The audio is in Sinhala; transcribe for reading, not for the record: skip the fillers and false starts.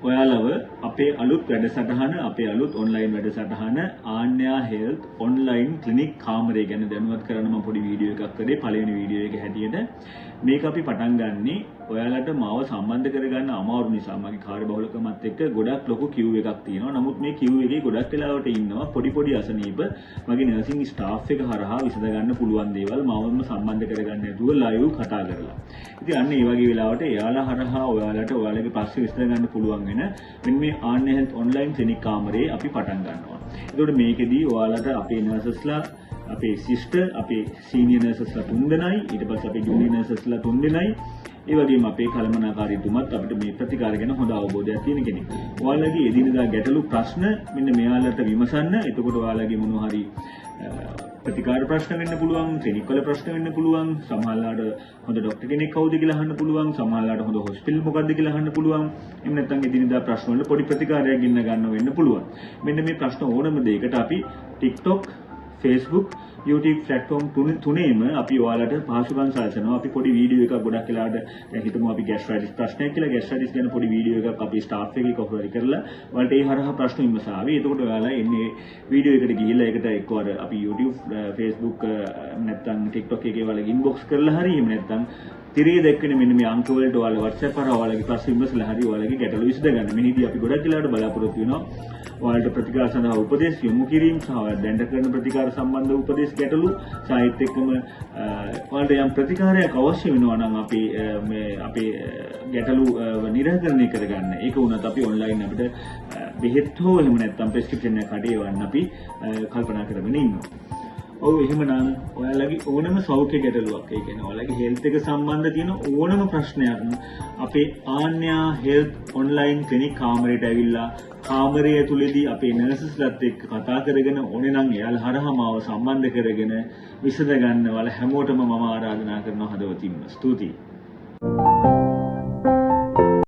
ඔයාලව අපේ අලුත් වැඩසටහන අපේ අලුත් ඔන්ලයින් වැඩසටහන ආන්‍යා හෙල්ත් ඔන්ලයින් ක්ලිනික් කාමරය ගැන දැනුවත් කරන්න මම පොඩි වීඩියෝ එකක් කරේ පළවෙනි වීඩියෝ එක හැටියට මේක අපි පටන් ගන්නෙ ඔයාලට මාව සම්බන්ධ කරගන්න අමාරු නිසා මගේ කාර්යබහුලකමත් එක්ක ගොඩක් ලොකු queue එකක් තියෙනවා. නමුත් මේ queue එකේ ගොඩක් වෙලාවට ඉන්නවා පොඩි අසනීප මගේ නර්සිං ස්ටාෆ් එක හරහා විසඳ ගන්න පුළුවන් දේවල් මාවම සම්බන්ධ කරගන්න නැතුව ලයිව් කතා කරලා. ඉතින් අන්න ඒ වගේ වෙලාවට එයාලා හරහා ඔයාලට ඔයාලගේ ප්‍රශ්න විසඳ ගන්න පුළුවන් වෙන මෙන්න මේ ආන්‍යා හෙල්ත් ඔන්ලයින් ක්ලිනික් කාමරේ අපි පටන් ගන්නවා. ඒකට මේකෙදී ඔයාලට අපේ නර්සස්ලා අපේ සිස්ටර් අපේ සීනියර් නර්සස්ලා 3 දෙනයි ඊට පස්සේ අපේ ජූනියර් නර්සස්ලා 3 දෙනයි ඒ වගේම අපේ කළමනාකාරීතුමත් අපිට මේ ප්‍රතිකාර ගැන හොඳ අවබෝධයක් තියෙන කෙනෙක්. ඔයාලගේ එදිනෙදා ගැටලු ප්‍රශ්න මෙන්න මෙයාලට විමසන්න. එතකොට ඔයාලගේ මොනවා හරි ප්‍රතිකාර ප්‍රශ්න වෙන්න පුළුවන්, ක්ලිනික් වල ප්‍රශ්න වෙන්න පුළුවන්, සමහරවිට හොඳ ડોක්ටර් කෙනෙක් කවුද කියලා අහන්න පුළුවන්, සමහරවිට හොඳ හොස්පිටල් මොකක්ද කියලා අහන්න පුළුවන්. එහෙම නැත්නම් එදිනෙදා ප්‍රශ්න වල පොඩි ප්‍රතිකාරයක් ගන්න ගන්න වෙන්න පුළුවන්. මෙන්න මේ ප්‍රශ්න ඕනම දෙයකට අපි TikTok, Facebook, YouTube platform තුනේම අපි ඔයාලට පහසුකම් සලසනවා. අපි පොඩි වීඩියෝ එකක් ගොඩක් වෙලාවට දැන් හිතමු අපි ગેස්ට්‍රයිටිස් ප්‍රශ්නයක් කියලා ගෑස්ට්‍රයිටිස් ගැන පොඩි වීඩියෝ එකක් අපි ස්ටාෆ් එකේ කවුරු හරි කරලා ඔයාලට ඒ හරහා ප්‍රශ්න විමසාවි. එතකොට ඔයාලා එන්නේ වීඩියෝ එකට ගිහිල්ලා ඒකට එක්කවර අපි YouTube, Facebook නැත්නම් TikTok එකේ ඔයාලගේ inbox කරලා හරි එහෙම නැත්නම් තිරේ දැක්වෙන මෙන්න මේ අංක වලට ඔයාලා WhatsApp කරා ඔයාලගේ ප්‍රශ්න විමසලා හරි ඔයාලගේ ගැටලු විසඳ ගන්න. මෙහිදී අපි ගොඩක් වෙලාවට බලාපොරොත්තු වෙනවා ඔයාලට ප්‍රතිකාර සඳහා උපදෙස් යොමු කිරීම සහ දැනට කරන ප්‍රතිකාර සම්බන්ධ උපදෙස් ගැටලු සාහිත්‍ය එක්කම ඔයාලට යම් ප්‍රතිකාරයක් අවශ්‍ය වෙනවා නම් අපේ ගැටලු නිරාකරණය කරගන්න. ඒක වුණත් අපි ඔන්ලයින් අපිට බෙහෙත් හෝ එහෙම නැත්නම් ප්‍රෙස්ක්‍රිප්ෂන් එකක් හරි එවන්න අපි කල්පනා කරගෙන ඉන්නවා. ඔව් එහෙමනම් ඔයාලගේ ඕනම සෞඛ්‍ය ගැටලුවක් ඒ කියන්නේ ඔයාලගේ හෙල්ත් එක සම්බන්ධ තියෙන ඕනම ප්‍රශ්නයක් අපේ ආන්‍යා හෙල්ත් ඔන්ලයින් ක්ලිනික් කාමරයට ඇවිල්ලා කාමරය ඇතුළේදී අපේ නර්සස්ලාත් එක්ක කතා කරගෙන ඕනේ නම් එයාලා හරහා මාව සම්බන්ධ කරගෙන විසඳ ගන්න ඔයාලා හැමෝටම මම ආරාධනා කරනවා හදවතින්ම. ස්තුතියි.